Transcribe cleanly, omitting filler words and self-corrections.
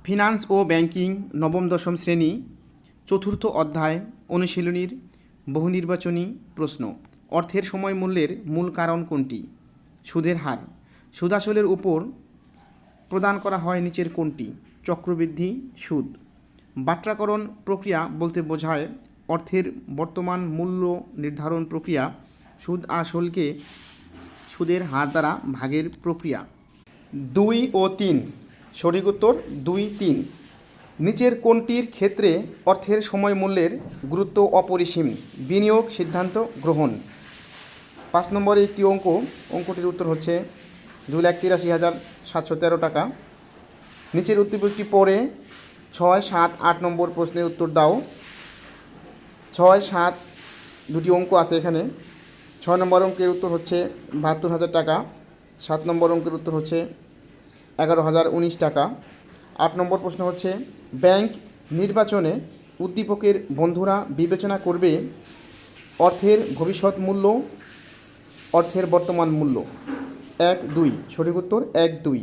Finance ও banking নবম দশম শ্রেণী চতুর্থ অধ্যায় অনুশীলনীর বহুনির্বাচনী প্রশ্ন। অর্থের সময় মূল্যের মূল কারণ কোনটি? সুদের হার। সুদাসলের উপর প্রদান করা হয় নিচের কোনটি? চক্রবৃদ্ধি সুদ। বাট্রাকরণ প্রক্রিয়া বলতে বোঝায় অর্থের বর্তমান মূল্য নির্ধারণ প্রক্রিয়া। সুদ আসলকে সুদের হার দ্বারা ভাগের প্রক্রিয়া। 2 ও 3 সঠিক উত্তর 2, 3। নিচের কোনটির ক্ষেত্রে অর্থের সময় মূল্যের গুরুত্ব অপরিসীম? বিনিয়োগ সিদ্ধান্ত গ্রহণ। 5 নম্বরে একটি অঙ্কটির উত্তর হচ্ছে 2,83,713 টাকা। নিচের উত্তরটি পড়ে 6, 7, 8 নম্বর প্রশ্নের উত্তর দাও। 6, 7 দুটি অঙ্ক আছে এখানে। 6 নম্বর অঙ্কের উত্তর হচ্ছে 72,000 টাকা। 7 নম্বর অঙ্কের উত্তর হচ্ছে 11,019 টাকা। 8 নম্বর প্রশ্ন হচ্ছে ব্যাংক নির্বাচনে উদ্দীপকের বন্ধুরা বিবেচনা করবে অর্থের ভবিষ্যৎ মূল্য, অর্থের বর্তমান মূল্য। 1, 2 সঠিক উত্তর 1, 2।